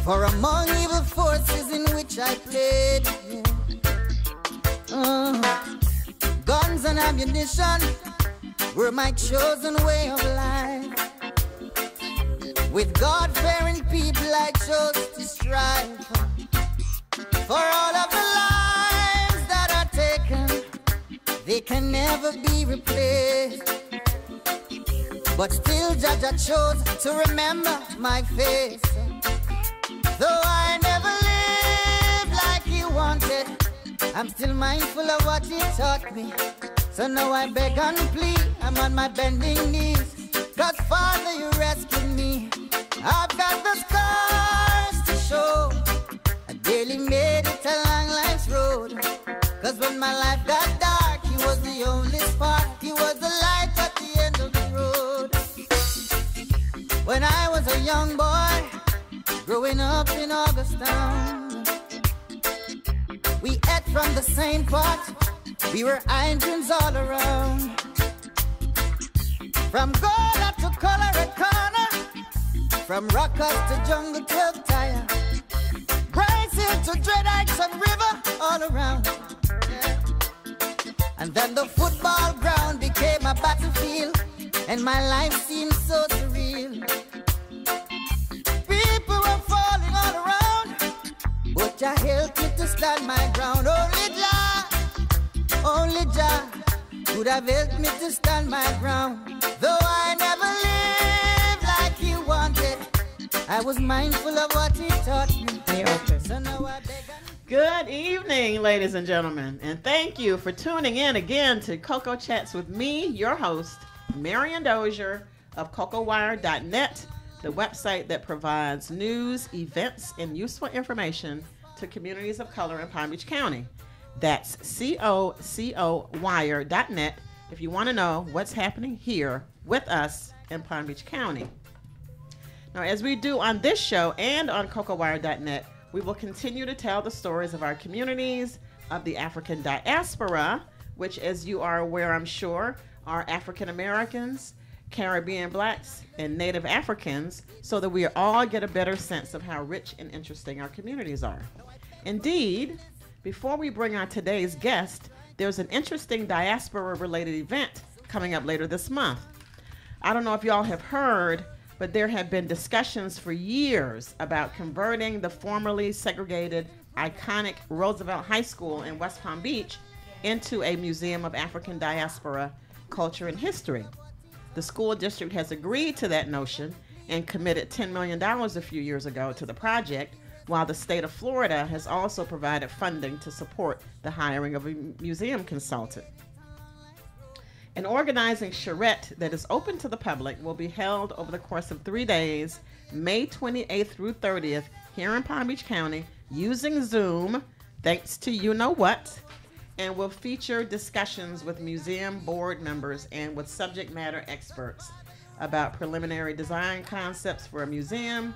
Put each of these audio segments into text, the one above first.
For among evil forces in which I played, guns and ammunition were my chosen way of life. With God-fearing people I chose to strive for all of the lives that are taken. They can never be replaced. But still Jaja chose to remember my face. Though I never lived like he wanted, I'm still mindful of what he taught me. So now I beg and plead, I'm on my bending knees. 'Cause Father, you rescued me. I've got the scars to show. I barely made it along life's road. 'Cause when my life got dark, he was the only spark. He was the light at the end of the road. When I was a young boy, growing up in Augustown, we ate from the same pot. We were Indians all around. From Gola to Colorado Corner, from Rockers to Jungle 12 Tire, Bryce Hill to Dread Heights and River, all around. Yeah. And then the football ground became a battlefield, and my life seemed so surreal. People were falling all around, but Jah helped me to stand my ground. Only Jah could have helped me to stand my ground. Though I never lived like he wanted, I was mindful of what he taught me. So now I beg. Good evening, ladies and gentlemen, and thank you for tuning in again to Cocoa Chats with me, your host, Marian Dozier of CocoWire.net, the website that provides news, events, and useful information to communities of color in Palm Beach County. That's CocoWire.net if you want to know what's happening here with us in Palm Beach County. Now, as we do on this show and on CocoWire.net, we will continue to tell the stories of our communities, of the African diaspora, which, as you are aware, I'm sure, are African Americans, Caribbean blacks, and Native Africans, so that we all get a better sense of how rich and interesting our communities are. Indeed, before we bring on today's guest, there's an interesting diaspora-related event coming up later this month. I don't know if y'all have heard, but there have been discussions for years about converting the formerly segregated, iconic Roosevelt High School in West Palm Beach into a museum of African diaspora culture and history. The school district has agreed to that notion and committed $10 million a few years ago to the project, while the state of Florida has also provided funding to support the hiring of a museum consultant. An organizing charrette that is open to the public will be held over the course of 3 days, May 28th through 30th, here in Palm Beach County, using Zoom, thanks to you-know-what, and will feature discussions with museum board members and with subject matter experts about preliminary design concepts for a museum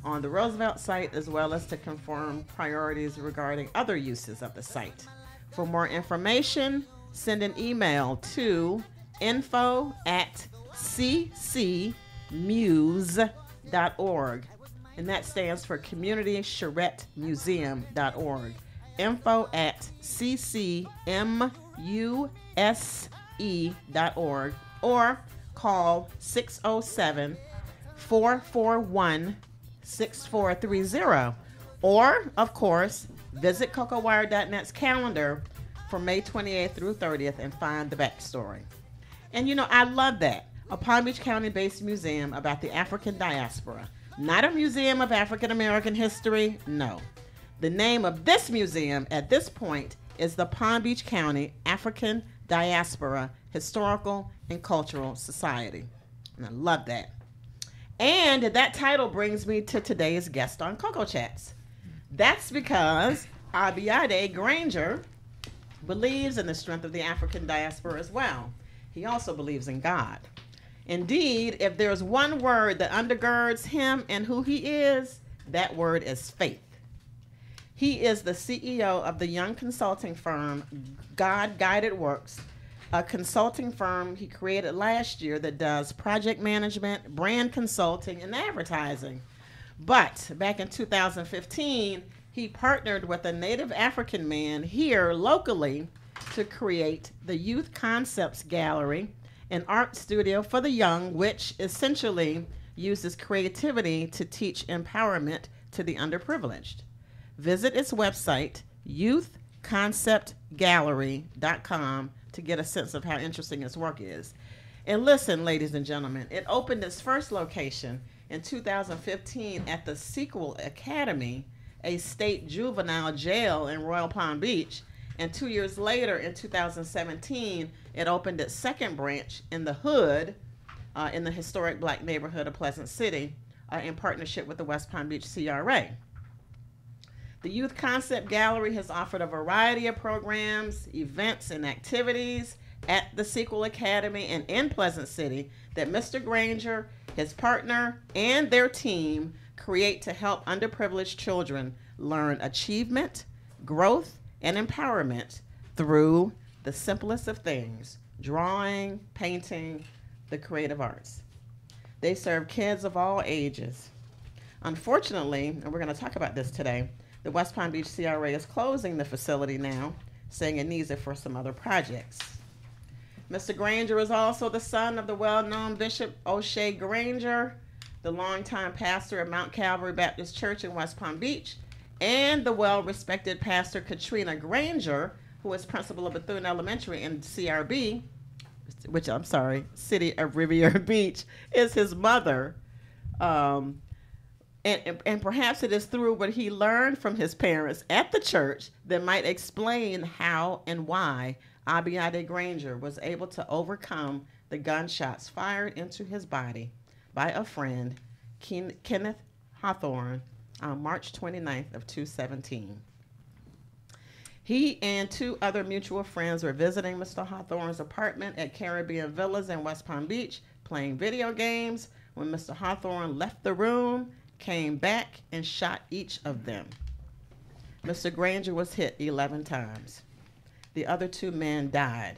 on the Roosevelt site, as well as to confirm priorities regarding other uses of the site. For more information, send an email to info@ccmuse.org, and that stands for CommunityCharretteMuseum.org. info@ccmuse.org, or call 607-441-6430, or, of course, visit CocoWire.net's calendar for May 28th through 30th and find the backstory. And you know, I love that. A Palm Beach County-based museum about the African diaspora. Not a museum of African American history, no. The name of this museum at this point is the Palm Beach County African Diaspora Historical and Cultural Society. And I love that. And that title brings me to today's guest on Cocoa Chats. That's because Abiade Granger believes in the strength of the African diaspora as well. He also believes in God. Indeed, if there's one word that undergirds him and who he is, that word is faith. He is the CEO of the young consulting firm God Guided Works, a consulting firm he created last year that does project management, brand consulting, and advertising. But back in 2015, he partnered with a Native African man here locally to create the Youth Concepts Gallery, an art studio for the young, which essentially uses creativity to teach empowerment to the underprivileged. Visit its website, youthconceptgallery.com, to get a sense of how interesting its work is. And listen, ladies and gentlemen, it opened its first location in 2015 at the Sequel Academy, a state juvenile jail in Royal Palm Beach. And 2 years later, in 2017, it opened its second branch in the Hood, in the historic black neighborhood of Pleasant City, in partnership with the West Palm Beach CRA. The Youth Concept Gallery has offered a variety of programs, events, and activities at the Sequel Academy and in Pleasant City that Mr. Granger, his partner, and their team create to help underprivileged children learn achievement, growth, and empowerment through the simplest of things: drawing, painting, the creative arts. They serve kids of all ages. Unfortunately, and we're going to talk about this today, the West Palm Beach CRA is closing the facility now, saying it needs it for some other projects. Mr. Granger is also the son of the well-known Bishop O'Shea Granger, the longtime pastor of Mount Calvary Baptist Church in West Palm Beach, and the well-respected pastor Katrina Granger, who is principal of Bethune Elementary in CRB, City of Riviera Beach, is his mother. And perhaps it is through what he learned from his parents at the church that might explain how and why Abiade Granger was able to overcome the gunshots fired into his body by a friend, Kenneth Hawthorne, on March 29th of 2017. He and two other mutual friends were visiting Mr. Hawthorne's apartment at Caribbean Villas in West Palm Beach, playing video games, when Mr. Hawthorne left the room, came back, and shot each of them. Mr. Granger was hit 11 times. The other two men died.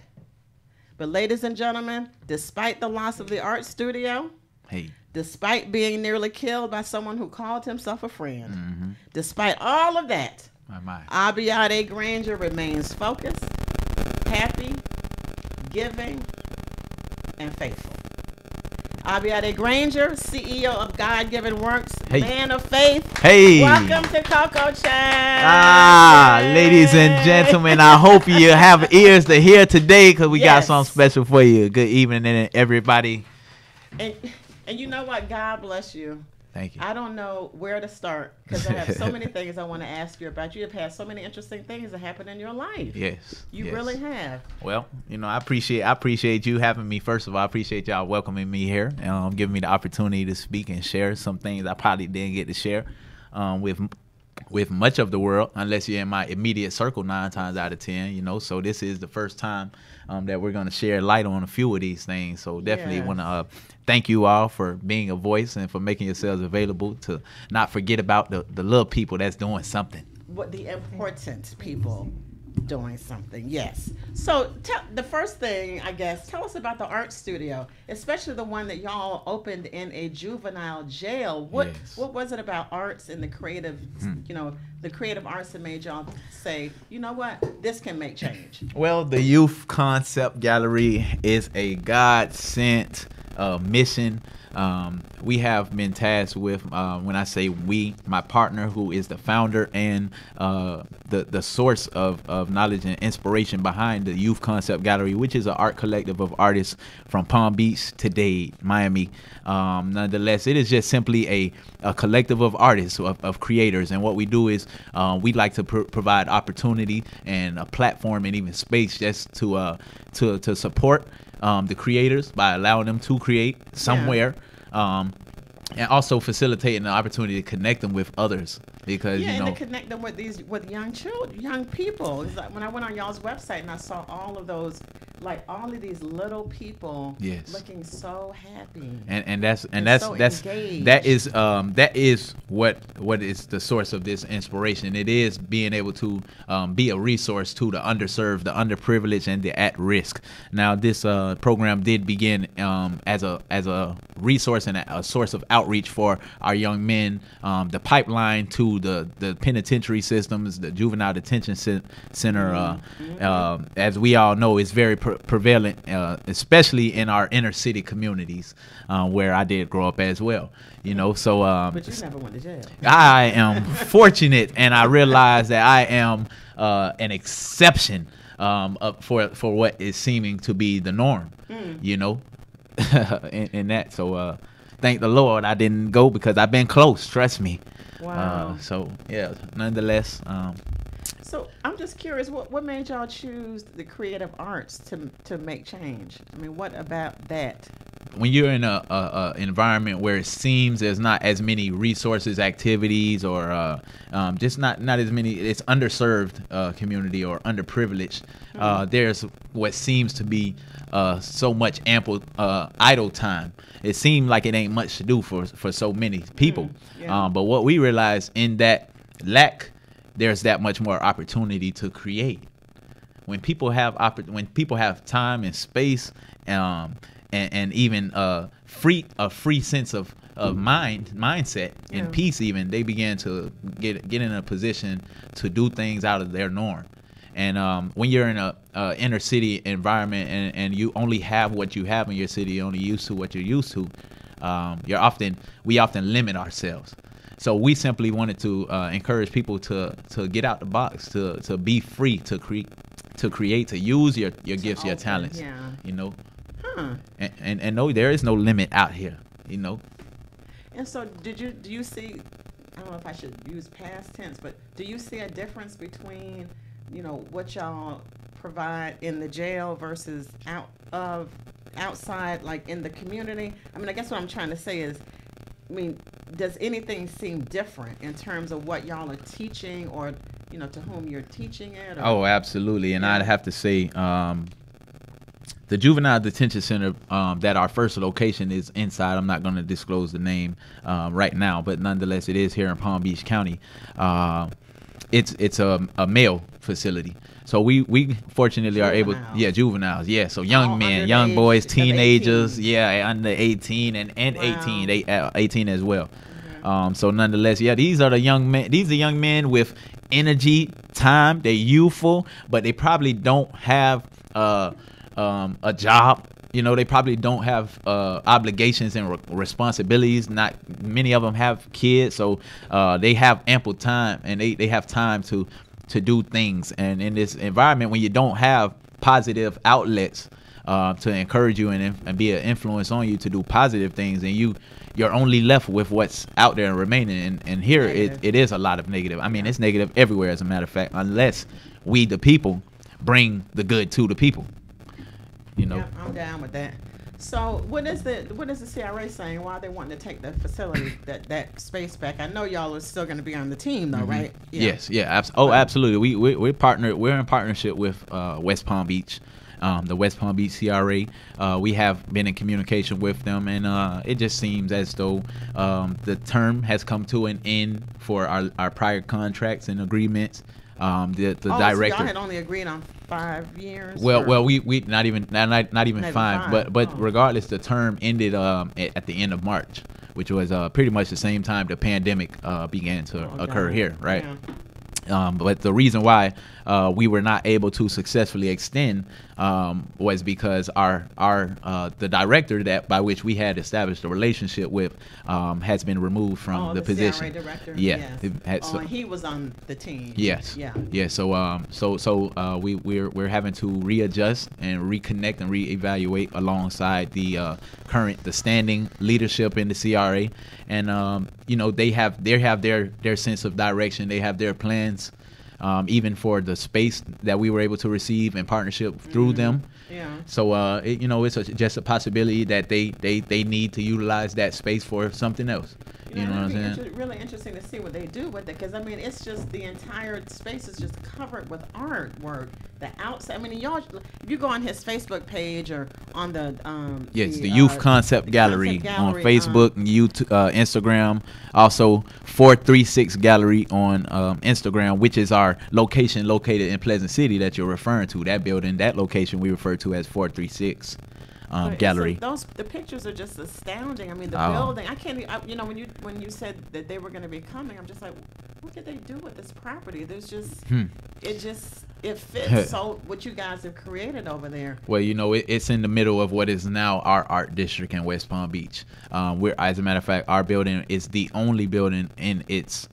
But ladies and gentlemen, despite the loss of the art studio, despite being nearly killed by someone who called himself a friend, despite all of that, Abiade Granger remains focused, happy, giving, and faithful. Abiade Granger, CEO of God-Given Works, man of faith. Welcome to Coco Chat. Ladies and gentlemen, I hope you have ears to hear today, because we got something special for you. Good evening, everybody. And you know what? God bless you. Thank you. I don't know where to start, because I have so many things I want to ask you about. You have had so many interesting things that happen in your life. Yes. You really have. Well, I appreciate you having me. First of all, I appreciate y'all welcoming me here, and giving me the opportunity to speak and share some things I probably didn't get to share with much of the world, unless you're in my immediate circle 9 times out of 10, so this is the first time that we're going to share light on a few of these things. So definitely want to thank you all for being a voice and for making yourselves available to not forget about the little people that's doing something. What the important people doing something, yes. So the first thing, I guess, tell us about the art studio, especially the one that y'all opened in a juvenile jail. What was it about arts and the creative, the creative arts that made y'all say, you know what, this can make change? Well, the Youth Concept Gallery is a God-sent mission. We have been tasked with, when I say we, my partner, who is the founder and the source of knowledge and inspiration behind the Youth Concept Gallery, which is an art collective of artists from Palm Beach to Dade, Miami. Nonetheless, it is just simply a collective of artists, of creators. And what we do is we like to provide opportunity and a platform and even space just to support the creators by allowing them to create somewhere, and also facilitating the opportunity to connect them with others, because and to connect them with young children, young people. It's like when I went on y'all's website and I saw all of these little people looking so happy, that is what is the source of this inspiration. It is being able to be a resource to the underserved, the underprivileged, and the at risk. Now, this program did begin as a resource and a source of outreach outreach for our young men. The pipeline to the penitentiary systems, the juvenile detention center, as we all know, is very prevalent, especially in our inner city communities, where I did grow up as well. You know, so but you never went to jail. I am fortunate, and I realize that I am an exception for what is seeming to be the norm. You know, in that. So thank the Lord I didn't go, because I've been close. Trust me. Wow. So yeah, nonetheless. So I'm just curious, what made y'all choose the creative arts to make change? I mean, what about that? When you're in a environment where it seems there's not as many resources, activities, or just not as many, it's underserved community or underprivileged. There's what seems to be so much ample idle time. It seemed like it ain't much to do for so many people. But what we realize in that lack, there's that much more opportunity to create. When people have time and space, and even a free sense of mindset and peace, even they begin to get in a position to do things out of their norm. And when you're in a inner city environment and you only have what you have in your city, you're only used to what you're used to, we often limit ourselves. So we simply wanted to encourage people to get out the box, to be free, to create, to use your gifts, your talents. You know. And no, there is no limit out here, you know. And so do you see, I don't know if I should use past tense, but do you see a difference between, you know, what y'all provide in the jail versus outside, like in the community? I mean, I guess what I'm trying to say is, I mean, does anything seem different in terms of what y'all are teaching, or, you know, to whom you're teaching it? Or? Oh, absolutely. And I'd have to say, the juvenile detention center that our first location is inside, I'm not going to disclose the name right now, but nonetheless, it is here in Palm Beach County. It's a male facility. So we fortunately are able, juveniles, so young men, young boys, teenagers, under 18 and 18, 18 as well. So nonetheless, these are young men with energy, time. They're youthful, but they probably don't have a job. You know, they probably don't have obligations and responsibilities. Not many of them have kids, so they have ample time, and they have time to do things. And in this environment, when you don't have positive outlets to encourage you and be an influence on you to do positive things, and you're only left with what's out there and remaining. And here it is a lot of negative. I mean, it's negative everywhere, as a matter of fact, unless we, the people, bring the good to the people. You know, I'm down with that. So what is the CRA saying? Why are they wanting to take the facility, that space back? I know y'all are still going to be on the team, though, right? Yes, absolutely. We're in partnership with West Palm Beach, the West Palm Beach CRA. We have been in communication with them, and it just seems as though the term has come to an end for our prior contracts and agreements. The director. So y'all had only agreed on 5 years. Well, we not even 5, but regardless, the term ended at the end of March, which was pretty much the same time the pandemic began to occur here, right? But the reason why we were not able to successfully extend was because the director that by which we had established a relationship with has been removed from the position. CRA director. Yeah. He was on the team. Yes. Yeah. Yeah. So we're having to readjust and reconnect and reevaluate alongside the standing leadership in the CRA, and you know, they have their sense of direction. They have their plans. Even for the space that we were able to receive in partnership through them. Yeah. So, it's just a possibility that they need to utilize that space for something else. You know what I'm saying? It's really interesting to see what they do with it, because I mean, it's just the entire space is just covered with artwork. The outside, I mean, y'all, if you go on his Facebook page or on the the Youth Concept Gallery on Facebook and YouTube, Instagram, also 436 Gallery on Instagram, which is our location located in Pleasant City that you're referring to. That building, that location we refer to as 436. gallery. The pictures are just astounding. I mean, the Oh. building. I can't. You know, when you said that they were going to be coming, I'm just like, what did they do with this property? There's just it fits so what you guys have created over there. Well, you know, it's in the middle of what is now our art district in West Palm Beach. As a matter of fact, our building is the only building in its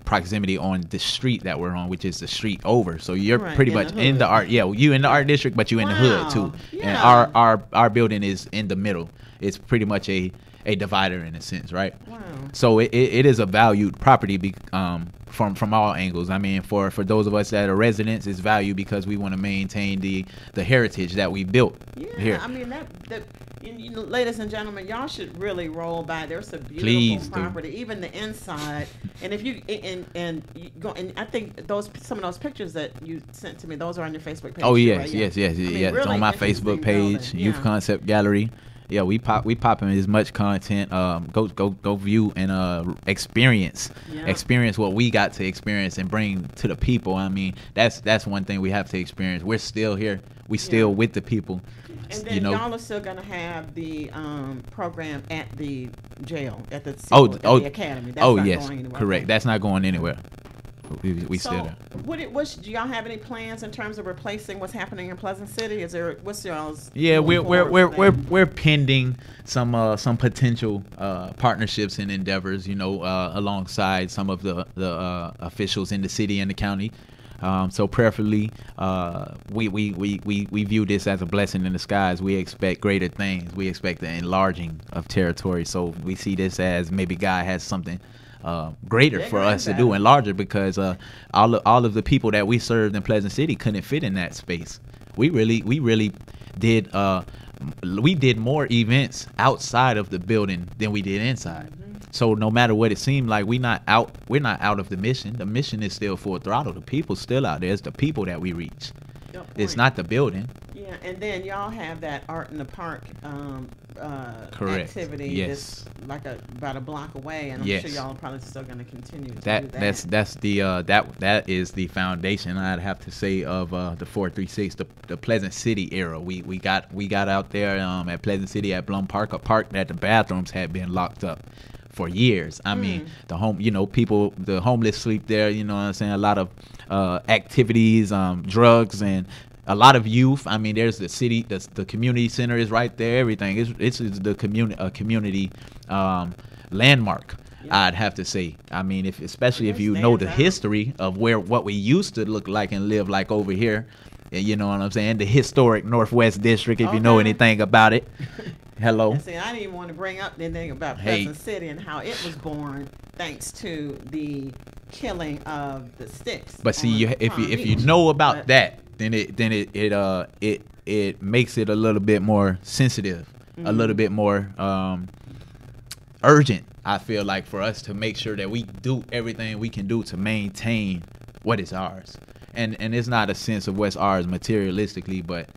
proximity on the street that we're on, which is the street over. So you're pretty much in the art. Yeah, you in the art district, but you in the hood too. Yeah. And our building is in the middle. It's pretty much a divider in a sense, right? Wow. So it is a valued property from all angles. I mean, for those of us that are residents, it's valued because we want to maintain the heritage that we built here. I mean you know, ladies and gentlemen, y'all should really roll by. There's a beautiful Please property, even the inside. And if you and you go, and I think some of those pictures that you sent to me, those are on your Facebook page. Oh yes, right? yes. I mean, It's really on my interesting Facebook page, building. Youth Yeah. Concept Gallery. Yeah, we popping as much content. Go view and experience what we got to experience and bring to the people. I mean, that's one thing we have to experience. We're still here. We still with the people. And then y'all are still gonna have the program at the jail, at the the academy. That's not yes, going anywhere. correct. That's not going anywhere. We So, still there. do y'all have any plans in terms of replacing what's happening in Pleasant City? What's y'all's? Yeah, moving forward with that? we're pending some potential partnerships and endeavors, you know, alongside some of the officials in the city and the county. So prayerfully, we view this as a blessing in the skies. We expect greater things. We expect the enlarging of territory. So we see this as maybe God has something greater for us to do and larger, because all of the people that we served in Pleasant City couldn't fit in that space. We really did we did more events outside of the building than we did inside. So no matter what it seemed like, we're not out of the mission. The mission is still full throttle. The people's still out there. It's the people that we reach. It's not the building. Yeah, and then y'all have that Art in the Park Correct. activity. Yes. That's like about a block away, and I'm sure y'all are probably still going to continue to do that. That is the foundation, I'd have to say, of the 436, the Pleasant City era. We got out there at Pleasant City at Blum Park, a park that the bathrooms had been locked up for years. I mean, the homeless sleep there, you know what I'm saying? A lot of activities, drugs, and a lot of youth. I mean, there's the city, the community center is right there. Everything it's the community landmark. I'd have to say. I mean, especially if you know the history of what we used to look like and live like over here. You know what I'm saying? The historic Northwest District, if you know anything about it. Hello. See, I didn't even want to bring up anything about Pleasant City and how it was born thanks to the killing of the Sticks. But see, if you know about that, then it makes it a little bit more sensitive, a little bit more urgent. I feel like, for us to make sure that we do everything we can do to maintain what is ours, and it's not a sense of what's ours materialistically, but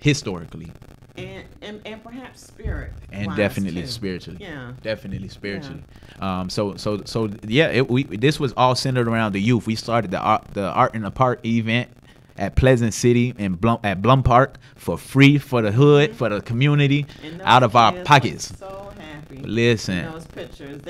historically. And perhaps spirit, and definitely too. Spiritually. Yeah, definitely spiritually. Yeah. This was all centered around the youth. We started the Art in the Park event at Pleasant City at Blum Park for free for the hood, for the community, out of our pockets. So happy. Listen, those pictures.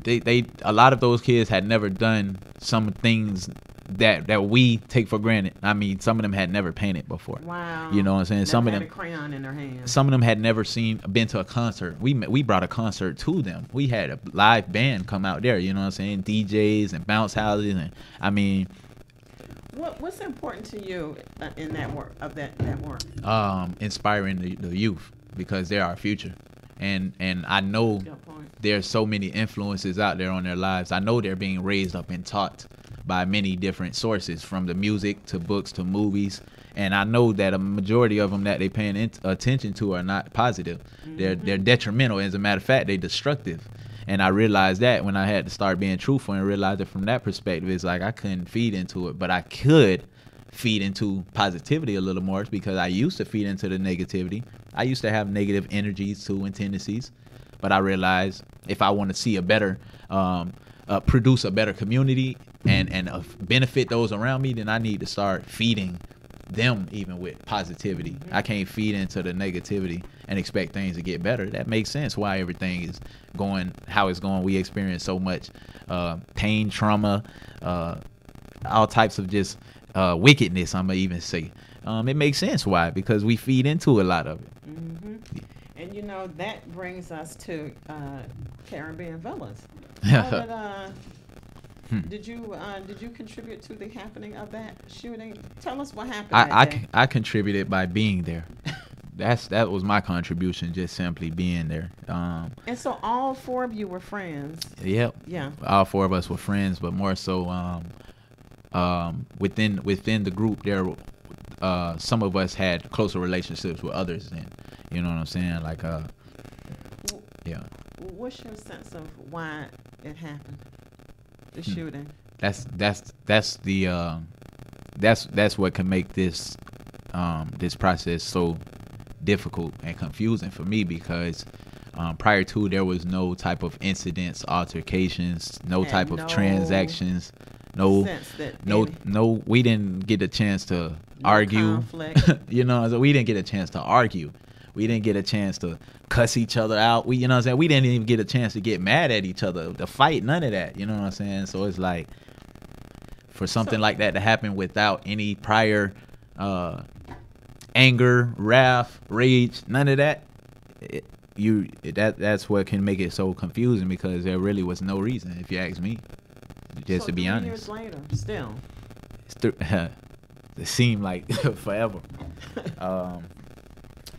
They a lot of those kids had never done some things that we take for granted. I mean, some of them had never painted before. Wow. You know what I'm saying? Some of them had a crayon in their hand. Some of them had never been to a concert. We brought a concert to them. We had a live band come out there. You know what I'm saying? DJs and bounce houses, and I mean. What's important to you in that work that work? Inspiring the youth, because they're our future, and I know there's so many influences out there on their lives. I know they're being raised up and taught by many different sources, from the music to books to movies, and I know that a majority of them that they paying attention to are not positive. They're detrimental. As a matter of fact, they're destructive. And I realized that when I had to start being truthful, and realized that from that perspective, it's like I couldn't feed into it, but I could feed into positivity a little more, because I used to feed into the negativity. I used to have negative energies too and tendencies, but I realized if I want to see a better, produce a better community and benefit those around me, then I need to start feeding them even with positivity. I can't feed into the negativity and expect things to get better. That makes sense why everything is going how it's going. We experience so much pain, trauma, all types of just wickedness, I'm gonna even say. It makes sense why, because we feed into a lot of it. And you know, that brings us to Caribbean Villas. Did you contribute to the happening of that shooting? Tell us what happened. I contributed by being there. That was my contribution, just simply being there. And so all 4 of you were friends. Yep. Yeah. All 4 of us were friends, but more so within the group there, some of us had closer relationships with others, and you know what I'm saying, like yeah. What's your sense of why it happened? The shooting. That's what can make this this process so difficult and confusing for me, because prior to, there was no type of incidents, altercations, no type of transactions, we didn't get a chance to argue. You know, so we didn't get a chance to argue. We didn't get a chance to cuss each other out. We didn't even get a chance to get mad at each other, to fight, none of that. You know what I'm saying? So it's like, for something like that to happen without any prior anger, wrath, rage, none of that, that's what can make it so confusing, because there really was no reason, if you ask me, just to be honest. Years later, still. It seemed like forever.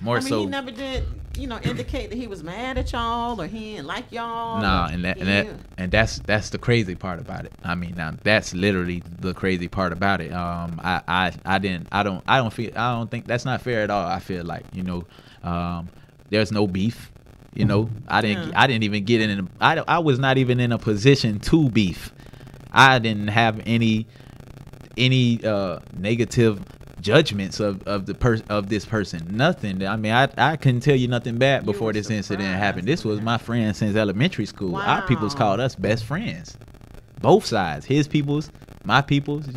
More so, he never did, indicate that he was mad at y'all or he didn't like y'all. Nah, and that's the crazy part about it. I mean, now that's literally the crazy part about it. I don't think that's not fair at all. I feel like, there's no beef. I didn't even get in. I was not even in a position to beef. I didn't have any negative judgments of this person. Nothing. I mean, I couldn't tell you nothing bad before this incident happened. This was my friend since elementary school. Wow. Our peoples called us best friends, both sides. His peoples, my peoples.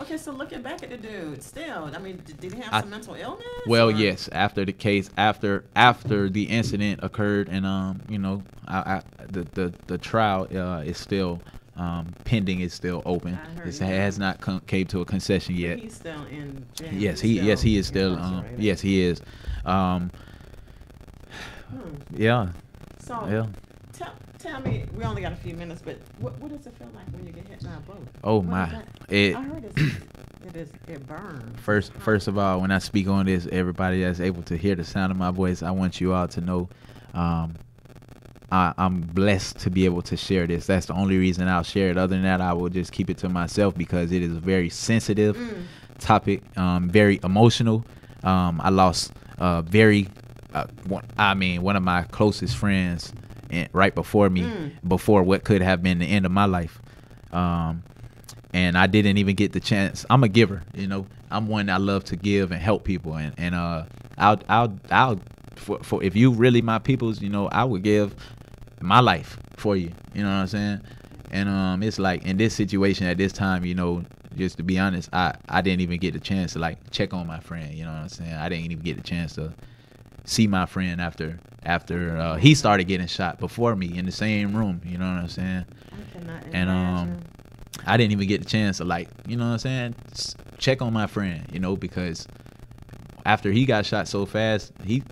Okay, so looking back at the dude, still, I mean, did he have some mental illness? Well, yes. After the case, after the incident occurred, and the trial is still pending. Is still open. It has not came to a concession yet. But he's still in jail. Yes, he is still. Yes, he is. Yeah. So yeah. Tell me, we only got a few minutes, but what does it feel like when you get hit by a bullet? Oh my! I heard it burns. First of all, when I speak on this, everybody that's able to hear the sound of my voice, I want you all to know, I'm blessed to be able to share this. That's the only reason I'll share it. Other than that, I will just keep it to myself, because it is a very sensitive topic, very emotional. I lost one of my closest friends right before me, before what could have been the end of my life. And I didn't even get the chance. I'm a giver, I'm one that I love to give and help people. And I'll for if you really my peoples, I would give my life for you. You know what I'm saying? And it's like, in this situation at this time, just to be honest, I didn't even get the chance to like check on my friend. You know what I'm saying? I didn't even get the chance to see my friend after he started getting shot before me in the same room. You know what I'm saying? I cannot and imagine. I didn't even get the chance to like, you know what I'm saying, check on my friend, because after he got shot so fast, the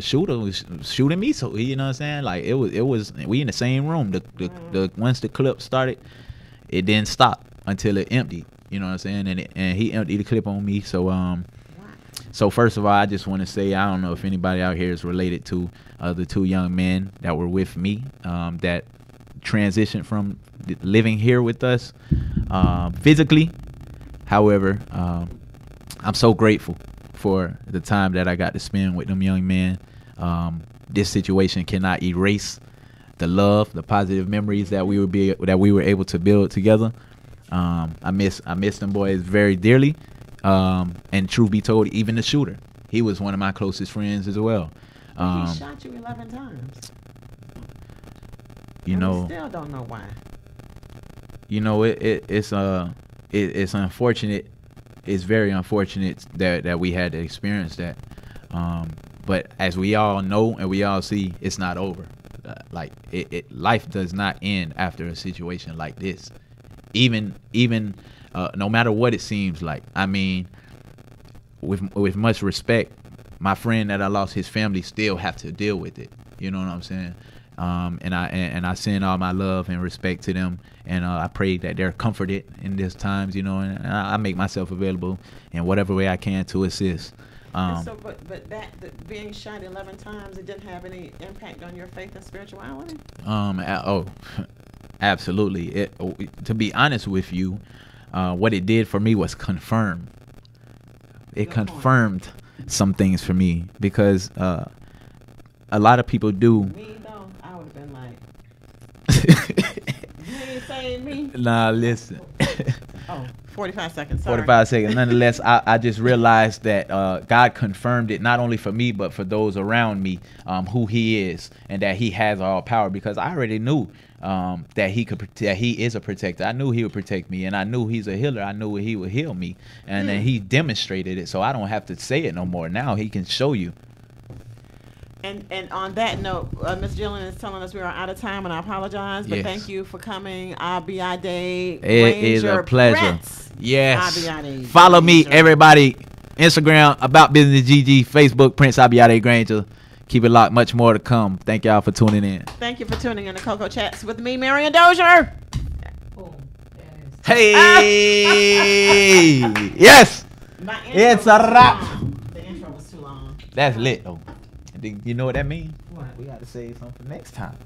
shooter was shooting me. So you know what I'm saying? Like it was we in the same room. The once the clip started, it didn't stop until it emptied. You know what I'm saying? And he emptied the clip on me. So first of all, I just want to say, I don't know if anybody out here is related to the 2 young men that were with me, that transitioned from living here with us physically. However, I'm so grateful for the time that I got to spend with them young men. This situation cannot erase the love, the positive memories that we were able to build together. I miss them boys very dearly. And truth be told, even the shooter, he was one of my closest friends as well. He shot you 11 times. We still don't know why. It's it's unfortunate. It's very unfortunate that we had to experience that. But as we all know and we all see, it's not over. Like life does not end after a situation like this. Even no matter what it seems like. I mean, with much respect, my friend that I lost, his family still have to deal with it. You know what I'm saying? And I send all my love and respect to them, and I pray that they're comforted in these times. You know, and I make myself available in whatever way I can to assist. So, but that being shot 11 times, it didn't have any impact on your faith and spirituality? Absolutely. To be honest with you, what it did for me was confirm. It confirmed some things for me, because a lot of people do. Me though, I would have been like, you ain't saying me? Nah, listen. 45 seconds. Sorry. 45 seconds. Nonetheless, I just realized that God confirmed it not only for me but for those around me, who He is and that He has all power. Because I already knew that He is a protector. I knew He would protect me, and I knew He's a healer. I knew He would heal me, and then He demonstrated it. So I don't have to say it no more. Now He can show you. And on that note, Ms. Gillian is telling us we are out of time, and I apologize, but thank you for coming, Abiade Granger. It is a pleasure. Prince. Yes. Abiade Follow Granger. me, everybody. Instagram, About Business GG, Facebook, Prince Abiade Granger. Keep it locked. Much more to come. Thank y'all for tuning in. Thank you for tuning in to Coco Chats with me, Marion Dozier. Hey. Yes. It's a wrap. The intro was too long. That's lit, though. You know what that means? What? We got to save something for next time.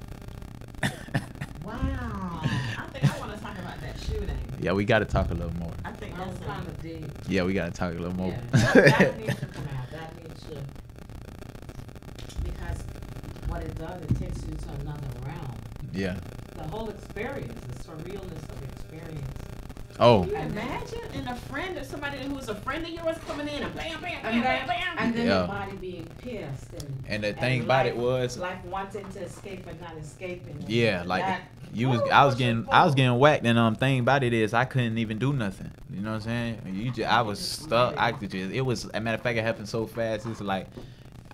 Wow. I think I want to talk about that shooting. Yeah, we got to talk a little more. I think that's kind of deep. Yeah, we got to talk a little more. Yeah, that needs to come out. That needs to. Because what it does, it takes you to another realm. Yeah. The whole experience, the surrealness of the experience. Oh. Can you imagine? And a friend or somebody who was a friend of yours coming in and bam, bam, bam, bam, bam. And then the body being pierced. And the thing about it was, like wanting to escape but not escaping. Yeah, like I was getting whacked, and thing about it is I couldn't even do nothing. You know what I'm saying? I was stuck. It was, a matter of fact, it happened so fast. It's like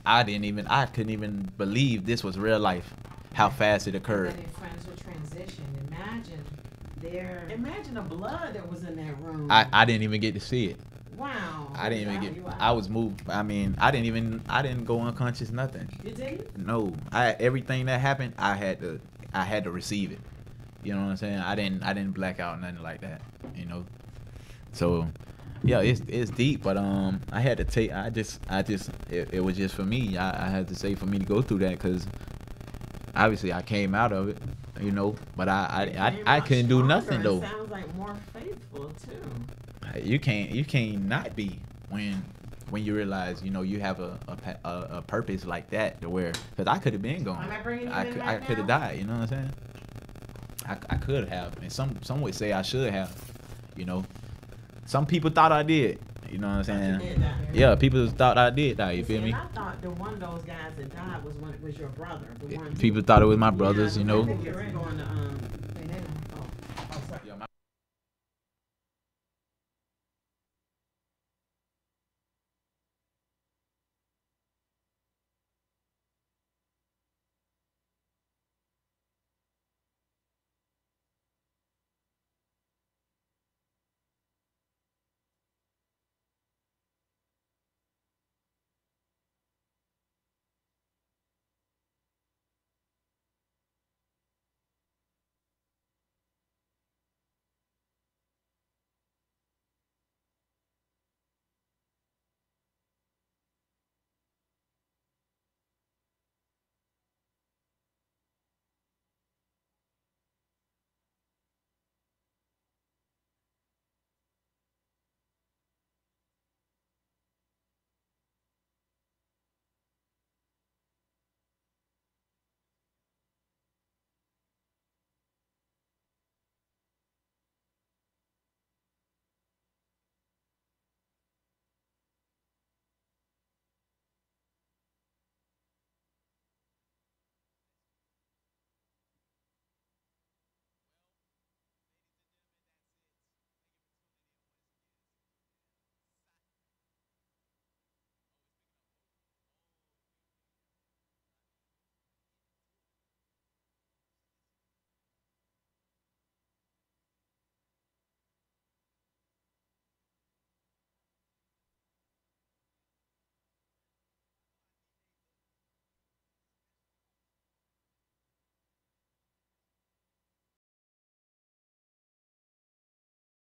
I couldn't even believe this was real life. How fast it occurred. And then friends would transition. Imagine the blood that was in that room. I didn't even get to see it. Wow. I didn't even get. I was moved. I mean, I didn't go unconscious. Nothing. You didn't? No. Everything that happened, I had to receive it. You know what I'm saying? I didn't black out, nothing like that. You know. So, yeah, it's deep, but I had to take. It was just for me. I had to say for me to go through that, because obviously I came out of it. You know, but I couldn't do nothing though. It sounds like more faithful too. You can't not be when you realize, you know, you have a purpose like that, to where, because I could have been gone. Am I bringing you I in right could have now? died. You know what I'm saying? I could have, and some would say I should have. You know, some people thought I did. You know what I'm saying? Yeah, people thought I did die. You feel me? I thought the one of those guys that died was your brother. The one People thought it was my brothers. Yeah, you know. I think it's going